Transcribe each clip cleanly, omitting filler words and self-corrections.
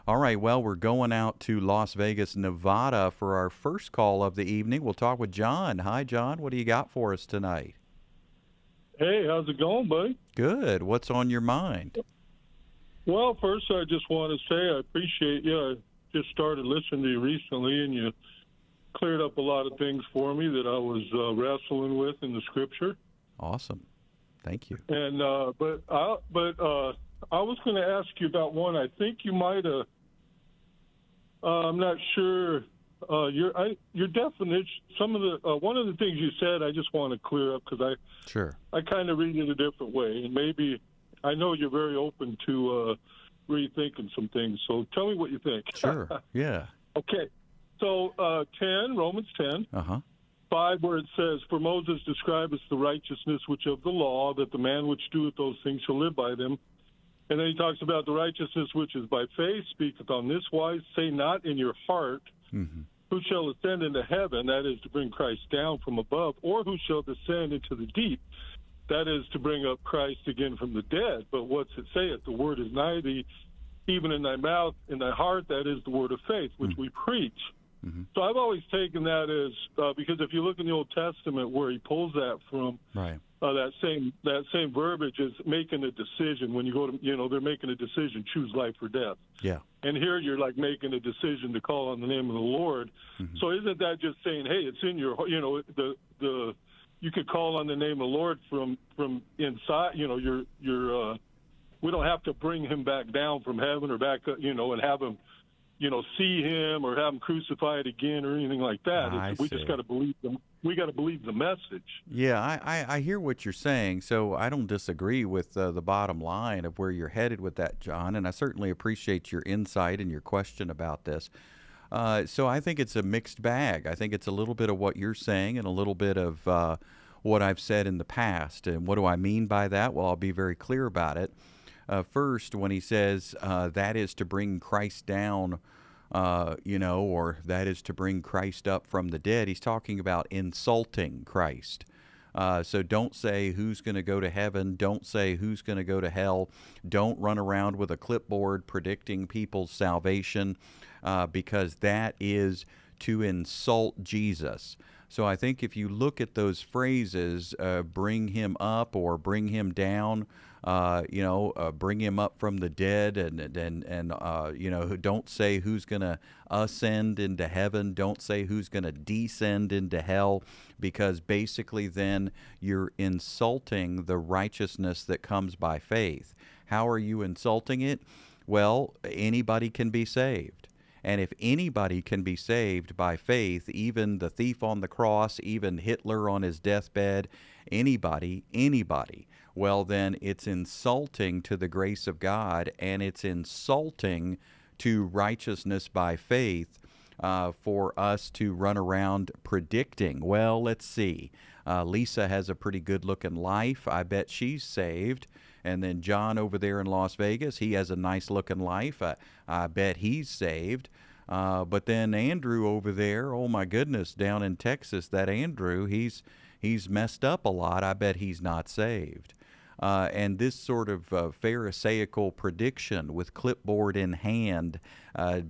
All right, well, we're going out to Las Vegas, Nevada for our first call of the evening. We'll talk with John. Hi, John. What do you got for us tonight? Hey, how's it going, buddy? Good. What's on your mind? Well, first, I just want to say I appreciate you. I just started listening to you recently, and you cleared up a lot of things for me that I was wrestling with in the Scripture. Awesome. Thank you. And I was going to ask you about one. I think you might have. I'm not sure. Your definition. Some of the one of the things you said, I just want to clear up because Sure. I kind of read it a different way, and maybe I know you're very open to rethinking some things. So tell me what you think. Sure. Yeah. Okay. So Romans 10, Uh-huh. 5, where it says, "For Moses describeth the righteousness which of the law, that the man which doeth those things shall live by them." And then he talks about the righteousness which is by faith, speaketh on this wise, say not in your heart, Mm-hmm. who shall ascend into heaven, that is to bring Christ down from above, or who shall descend into the deep, that is to bring up Christ again from the dead. But what's it say? The word is nigh thee, even in thy mouth, in thy heart, that is the word of faith, which we preach. Mm-hmm. So I've always taken that as, because if you look in the Old Testament where he pulls that from, Right. that same verbiage is making a decision. When you go to, they're making a decision, choose life or death. Yeah. And here you're like making a decision to call on the name of the Lord. Mm-hmm. So isn't that just saying, hey, it's in your, you could call on the name of the Lord from inside, we don't have to bring him back down from heaven or back, and have him, see him or have him crucified again or anything like that. We just got to believe them. We got to believe the message. Yeah, I hear what you're saying, so I don't disagree with the bottom line of where you're headed with that, John, and I certainly appreciate your insight and your question about this. So I think it's a mixed bag. I think it's a little bit of what you're saying and a little bit of what I've said in the past. And what do I mean by that? Well, I'll be very clear about it. First, when he says that is to bring Christ down, or that is to bring Christ up from the dead, he's talking about insulting Christ. So don't say who's going to go to heaven. Don't say who's going to go to hell. Don't run around with a clipboard predicting people's salvation, because that is to insult Jesus. So I think if you look at those phrases, bring him up or bring him down, bring him up from the dead, and don't say who's going to ascend into heaven. Don't say who's going to descend into hell, because basically then you're insulting the righteousness that comes by faith. How are you insulting it? Well, anybody can be saved. And if anybody can be saved by faith, even the thief on the cross, even Hitler on his deathbed, anybody, well, then it's insulting to the grace of God, and it's insulting to righteousness by faith for us to run around predicting. Well, let's see. Lisa has a pretty good-looking life. I bet she's saved. And then John over there in Las Vegas, he has a nice-looking life. I bet he's saved. But then Andrew over there, oh my goodness, down in Texas, that Andrew, he's messed up a lot. I bet he's not saved. And this sort of Pharisaical prediction with clipboard in hand,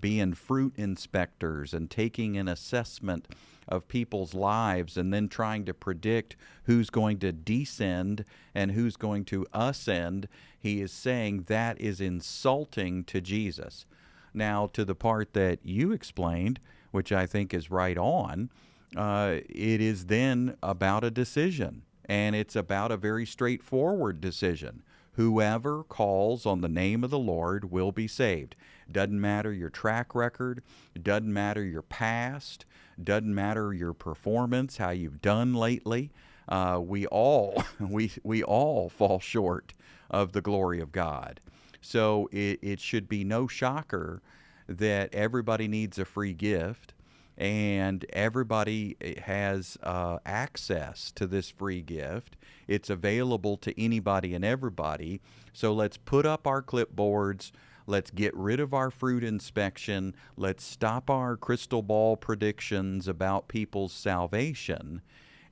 being fruit inspectors and taking an assessment of people's lives and then trying to predict who's going to descend and who's going to ascend, he is saying that is insulting to Jesus. Now, to the part that you explained, which I think is right on, it is then about a decision. And it's about a very straightforward decision. Whoever calls on the name of the Lord will be saved. Doesn't matter your track record, doesn't matter your past, doesn't matter your performance, how you've done lately. We all we all fall short of the glory of God. So it should be no shocker that everybody needs a free gift, and everybody has access to this free gift. It's available to anybody and everybody. So let's put up our clipboards. Let's get rid of our fruit inspection. Let's stop our crystal ball predictions about people's salvation.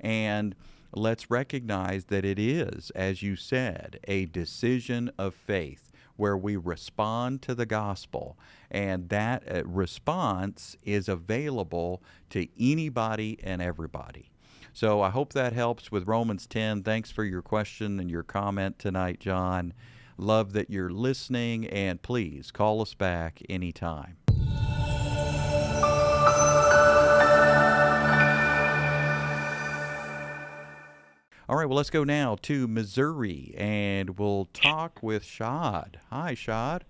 And let's recognize that it is, as you said, a decision of faith. where we respond to the gospel, and that response is available to anybody and everybody. So I hope that helps with Romans 10. Thanks for your question and your comment tonight, John. Love that you're listening, and please call us back anytime. All right, well, let's go now to Missouri, and we'll talk with Shad. Hi, Shad.